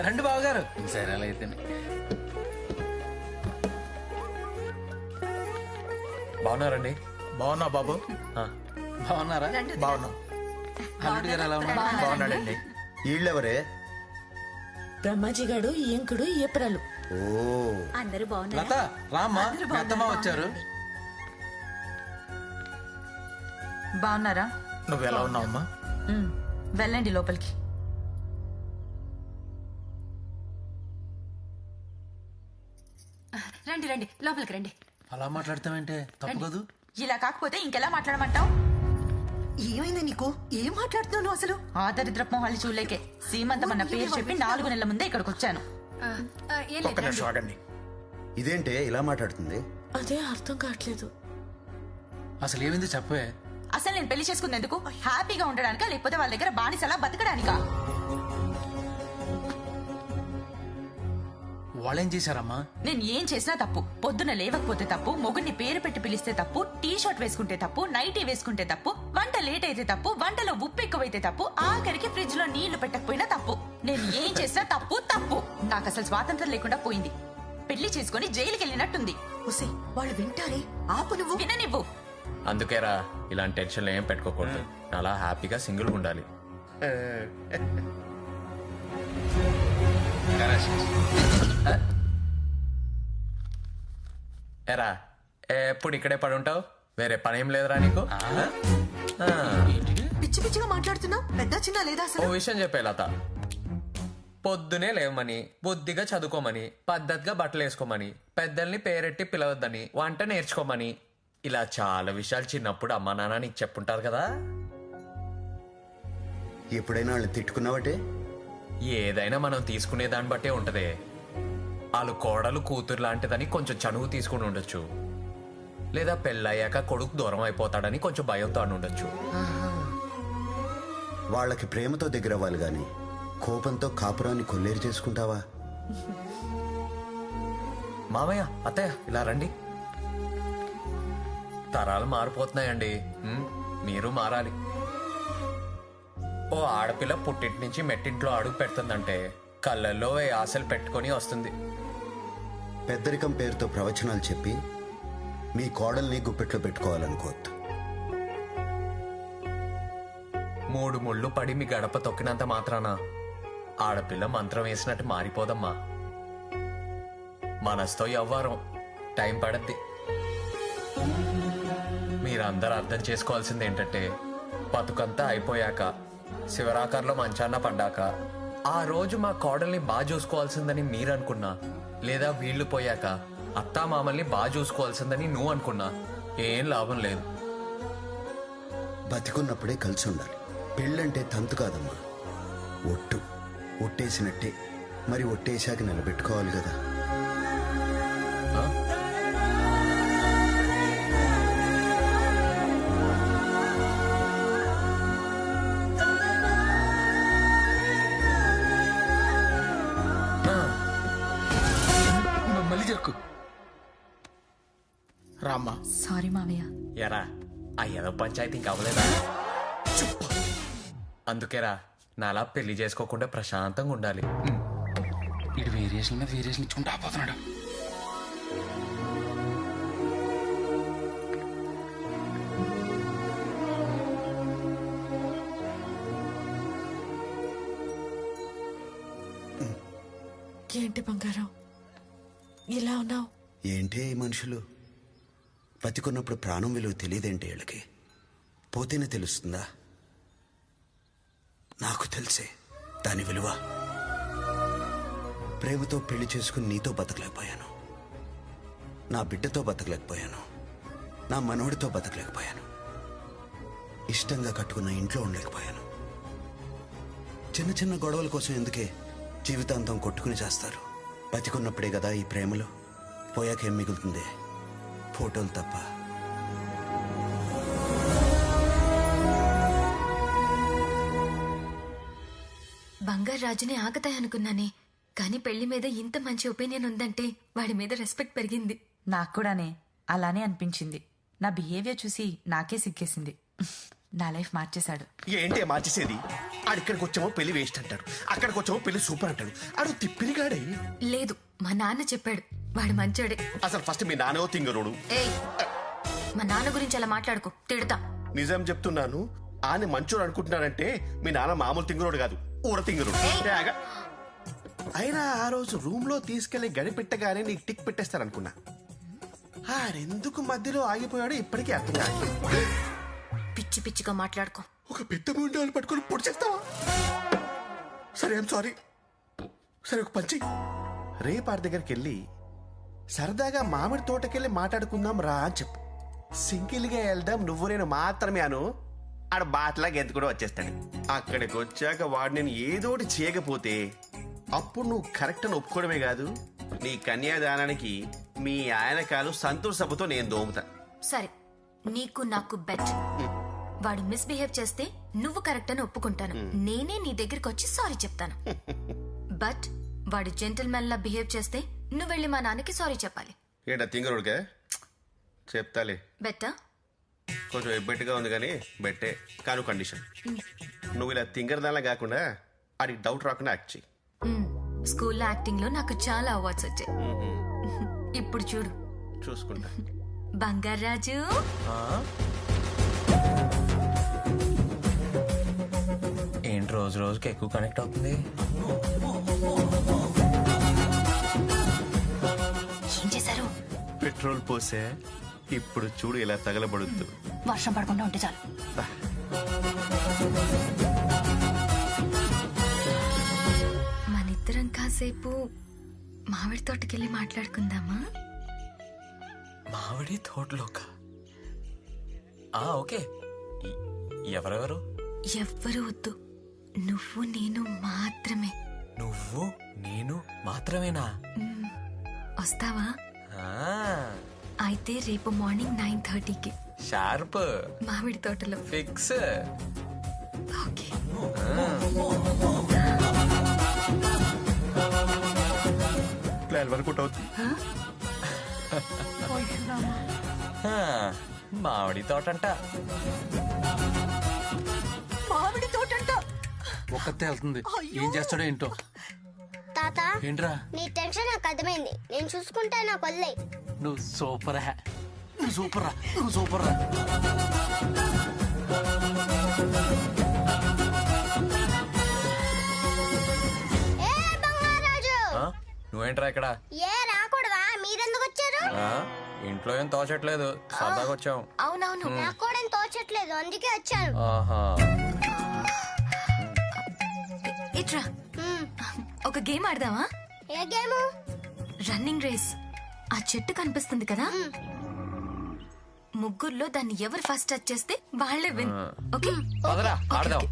రండి బావగారు. సరే అలా అయితే బాగున్నారండి? బాగున్నా బాబు. బాగున్నారా? బాగున్నా. అల్లుడు గారు ఎలా ఉన్నారు? బాగున్నాడండి. వీళ్ళెవరే? బ్రహ్మాజీ గాడు ఈయంకుడు ఏప్రలు. ఓ అందరూ లత బాగున్నారా? రామ్మా, పెద్దమ్మ వచ్చారు. బాగున్నారా? నువ్వెలా ఉన్నావమ్మా? వెళ్ళండి లోపలికి. రండి రండి లోపలికి రండి. అలా మాట్లాడతామంటే తప్పు కదూ. ఇలా కాకపోతే ఇంకెలా మాట్లాడమంటావు? ఏమైంది నీకు? ఏం మాట్లాడుతున్నావు అసలు? ఆ దరిద్రపు మొహాలు చూలేకే సీమంతం అన్న పేరు చెప్పి 4 నెలల ముందే ఇక్కడికి వచ్చాను. ఏం ఒక్క లేదు నిమిషం ఆగండి. ఇదేంటే ఇలా మాట్లాడుతుంది? అదే అర్థం కావట్లేదు. అసలు ఏమైంది చెప్పే. అసలు నేను పెళ్లి చేసుకుంది ఎందుకు? హ్యాపీగా ఉండడానికా లేకపోతే వాళ్ళ దగ్గర బానిసలా బతకడానికా? వాళ్ళేం చేశారమ్మా? నేను ఏం చేసినా తప్పు. పొద్దున లేవకపోతే తప్పు, మొగుడిని పేరు పెట్టి పిలిస్తే తప్పు, టీ షర్ట్ వేసుకుంటే తప్పు, నైటీ వేసుకుంటే తప్పు, వంట లేట్ అయితే తప్పు, వంటలో ఉప్పు ఎక్కువైతే తప్పు, ఆఖరికి ఫ్రిడ్జ్ లో నీళ్లు పెట్టకపోయినా తప్పు. నేను ఏం చేసినా తప్పు తప్పు. నాకు అసలు స్వాతంత్రం లేకుండా పోయింది. పెళ్లి చేసుకుని జైలుకి వెళ్ళినట్టుంది. ఉసి వాళ్ళు వింటారే, ఆపు నువ్వు. విననివ్వు. అందుకేరా ఇలాంటి టెన్షన్లు ఏం పెట్టుకోకూడదు. అలా హ్యాపీగా సింగిల్గా ఉండాలి. ఎరా ఎప్పుడు ఇక్కడే పడి ఉంటావు? వేరే పని ఏం లేదురా నీకు? పిచ్చి పిచ్చిగా మాట్లాడుతున్నావు. పెద్ద చిన్న లేదా ఓ అసలు? విషయం చెప్పే లత, పొద్దునే లేవమని, బుద్ధిగా చదువుకోమని, పద్ధతిగా బట్టలు వేసుకోమని, పెద్దల్ని పేరెట్టి పిలవద్దని, వంట నేర్చుకోమని, ఇలా చాలా విషయాలు చిన్నప్పుడు అమ్మా నాన్న నీకు చెప్పుంటారు కదా. ఎప్పుడైనా వాళ్ళు తిట్టుకున్నావటే? ఏదైనా మనం తీసుకునే దాన్ని బట్టే ఉంటదే. వాళ్ళు కోడలు కూతురు లాంటిదని కొంచెం చనువు తీసుకుని ఉండొచ్చు, లేదా పెళ్ళయ్యాక కొడుకు దూరం అయిపోతాడని కొంచెం భయంతో అని ఉండొచ్చు. వాళ్ళకి ప్రేమతో దగ్గర అవ్వాలి గాని కోపంతో కాపురాన్ని కొల్లేరు చేసుకుంటావా? మామయ్య, అత్తయ్య, ఇలా రండి. తరాలు మారిపోతున్నాయండి. మీరు మారాలి. ఓ ఆడపిల్ల పుట్టింటి నుంచి మెట్టింట్లో అడుగు పెడుతుందంటే కళ్ళల్లో ఆశలు పెట్టుకొని వస్తుంది. పెద్దరికం పేరుతో ప్రవచనాలు చెప్పి మీ కోడల్ని గుప్పెట్లో పెట్టుకోవాలనుకోవద్దు. 3 ముళ్ళు పడి మీ గడప తొక్కినంత మాత్రాన ఆడపిల్ల మంత్రం వేసినట్టు మారిపోదమ్మా. మనసుతో ఎవ్వరం టైం పడద్ది. మీరందరూ అర్థం చేసుకోవాల్సింది ఏంటంటే, బతుకంతా అయిపోయాక శివరాకార్లో మంచాన్న పడ్డాక ఆ రోజు మా కోడల్ని బాగా చూసుకోవాల్సిందని మీరు అనుకున్నా, లేదా వీళ్లు పోయాక అత్తా మామల్ని బాగా చూసుకోవాల్సిందని నువ్వు అనుకున్నా ఏం లాభం లేదు. బతికున్నప్పుడే కలిసి ఉండాలి. పెళ్ళంటే తంతు కాదమ్మా, ఒట్టు. ఒట్టేసినట్టే, మరి ఒట్టేశాక నిలబెట్టుకోవాలి కదా. మళ్ళీ చెక్కు రామ్మా. సారీ మావయ్య. ఎరా ఆ ఏదో పంచాయతీ ఇంకా అవ్వలేదా? అందుకేరా నాలా పెళ్లి చేసుకోకుండా ప్రశాంతంగా ఉండాలి. ఇటు వేరియేషన్ మీద వేరియేషన్ ఇచ్చుకుంటూ ఆపోతున్నాడు. ఏంటి బంగారం ఇలా ఉన్నావు? ఏంటే ఈ మనుషులు? బతికున్నప్పుడు ప్రాణం విలువ తెలియదేంటి వీళ్ళకి? పోతేనే తెలుస్తుందా? నాకు తెలిసే దాని విలువ. ప్రేమతో పెళ్లి చేసుకుని నీతో బతకలేకపోయాను, నా బిడ్డతో బతకలేకపోయాను, నా మనవడితో బతకలేకపోయాను, ఇష్టంగా కట్టుకున్న ఇంట్లో ఉండలేకపోయాను. చిన్న చిన్న గొడవల కోసం ఎందుకే జీవితాంతం కొట్టుకుని చేస్తారు? బతికున్నప్పుడే కదా ఈ ప్రేమలు. పోయాకేం మిగులుతుంది? ఫోటోలు తప్ప. బంగారు రాజుని ఆగతాయనుకున్నానే, కానీ పెళ్లి మీద ఇంత మంచి ఒపీనియన్ ఉందంటే వాడి మీద రెస్పెక్ట్ పెరిగింది. నాకు కూడానే అలానే అనిపించింది. నా బిహేవియర్ చూసి నాకే సిగ్గేసింది. నా లైఫ్ మార్చేశాడు. ఏంటి మార్చేసేది? ఆడిక్కడికి వచ్చామో పెళ్లి వేస్ట్ అంటాడు, అక్కడికి వచ్చామో పెళ్లి సూపర్ అంటాడు. ఆడు తిప్పిరిగాడే. లేదు, మా నాన్న చెప్పాడు వాడు మంచోడే. అసలు ఫస్ట్ మీ నాన్నో తింగరోడు. ఏయ్, మా నాన్న గురించి అలా మాట్లాడుకో, తిడతా. నిజం చెప్తున్నాను, ఆయన మంచోడు అనుకుంటున్నాడంటే మీ నాన్న మామూలు తింగరోడు కాదు, ఊర తింగరోడు. ఏగా. అయినా ఆ రోజు రూమ్ లో తీసుకెళ్లి గడిపెట్టగానే నీకు టిక్ పెట్టేస్తారనుకున్నా. ఆడెందుకు మధ్యలో ఆగిపోయాడో ఇప్పటికీ అర్థం కాదు. పిచ్చి పిచ్చిగా మాట్లాడుకో. ఒక పెద్ద ముండాలు పట్టుకొని పొడి చేస్తావా? సరే, ఐమ్ సారీ. సరే, ఒక పంచి రేపు ఆడి దగ్గరికి వెళ్ళి సరదాగా మామిడి తోటకెళ్ళి మాట్లాడుకుందాం రా అని చెప్పు. సింగిల్గా వెళ్దాం, నువ్వు నేను మాత్రమే అను. ఆడ బాటలాగా ఎంత కూడా వచ్చేస్తాడు. అక్కడికి వచ్చాక వాడు నేను ఏదోటి చేయకపోతే అప్పుడు నువ్వు కరెక్ట్ అని ఒప్పుకోవడమే కాదు, నీ కన్యాదానానికి మీ ఆయన కాలు సంతూర్ సభతో నేను దోముతా. సరే, నీకు నాకు బెట్. వాడు మిస్బిహేవ్ చేస్తే నువ్వు కరెక్ట్ అని ఒప్పుకుంటాను, నేనే నీ దగ్గరికి వచ్చి సారీ చెప్తాను. బట్ వాడు జెంటిల్మెన్ లా బిహేవ్ చేస్తే నువ్వు వెళ్ళి మా నాన్నకి సారీ చెప్పాలి. ఏంటా తింగరుడికే? చెప్తాలే. బెట్టా? కొంచెం ఎబ్బెట్టుగా ఉంది కానీ బెట్టే, కాను కండిషన్. నువ్వు ఇలా తింగరదాలా కాకుండా ఆడికి డౌట్ రాకుండా యాక్ట్ చెయ్యి. స్కూల్లో యాక్టింగ్ లో నాకు చాలా అవార్డ్స్ వచ్చాయి. ఇప్పుడు చూడు. చూసుకుంటా. బంగారాజు, ఏంటి రోజు రోజుకి ఎక్కువ కనెక్ట్ అవుతుంది? ఏం చేశారు? పెట్రోల్ పోసే, ఇప్పుడు చూడు ఇలా తగలబడుద్దు. వర్షం పడకుండా ఉంటే చాలు. మనిద్దరం కాసేపు మామిడి తోటకెళ్ళి మాట్లాడుకుందామా? మామిడి తోటలోక? ఓకే. ఎవరెవరు? ఎవ్వరూ వద్దు, నువ్వు నేను మాత్రమే. నువ్వు నేను మాత్రమేనా? వస్తావా? ఆ, అయితే రేపు మార్నింగ్ 9:30కి షార్ప్. మామిడి తోటలో. ఫిక్స్. ఓకే. ప్లాన్ వర్కౌట్ అవుతుంది. మామిడి తోటంట. మామిడి తోటంట. ఒక్కతే వెళ్తుంది, ఏం చేస్తాడో ఏంటో. తాత, ఏంట్రా? నీ టెన్షన్ నాకు అర్థమైంది, నేను చూసుకుంటా, నాకు వదిలే. నువ్వు సూపర్ హే, నువ్వు సూపర్ రా, నువ్వు సూపర్ రా. ఏ బంగారాజు, నువ్వేంట్రా ఇక్కడ? ఏ రాకూడదా? మీరెందుకు వచ్చారు? ఇంట్లో ఏం తోచట్లేదు, సరదాగా వచ్చాం. అవునవును. నాకు కూడా ఏం తోచట్లేదు, అందుకే వచ్చాను. ఆహా. ఇట్రా, ఒక గేమ్ ఆడదామా? ఏ గేము? Running race. ఆ చెట్టు కనిపిస్తుంది కదా, ముగ్గురులో దాన్ని ఎవరు ఫస్ట్ టచ్ చేస్తే వాళ్ళే విన్. ఓకే, పదరా ఆడదాం.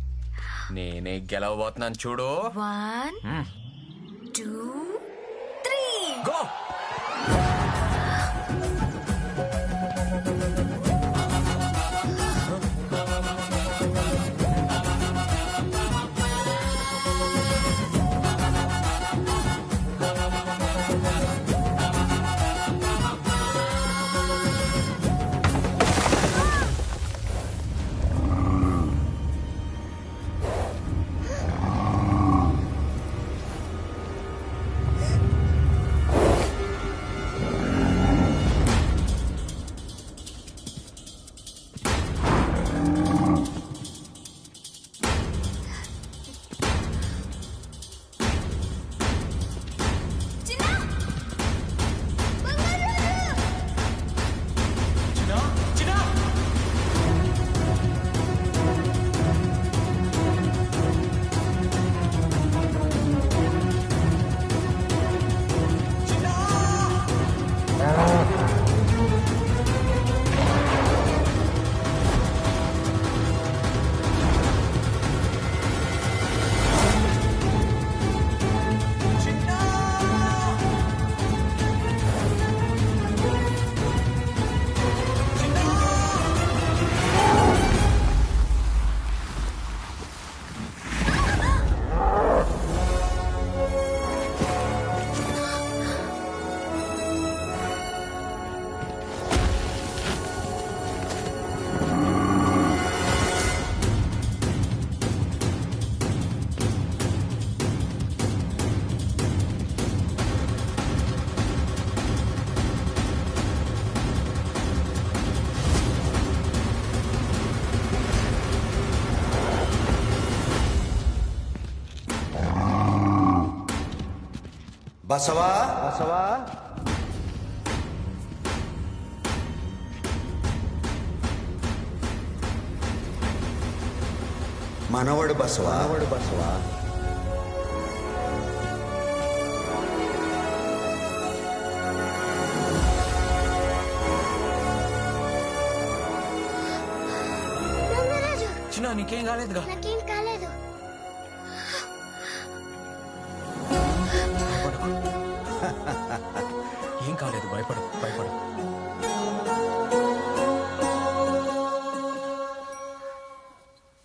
నేనే గెలవబోతున్నాను చూడు. 1 2 3 గో. బసవా బసవా మనవడు బసవా బసవా బంగారాజు చిన్న నీకేం కాలేదుగా? నాకేం కాలేదు. ఏం కాలేదు, భయపడు భయపడు.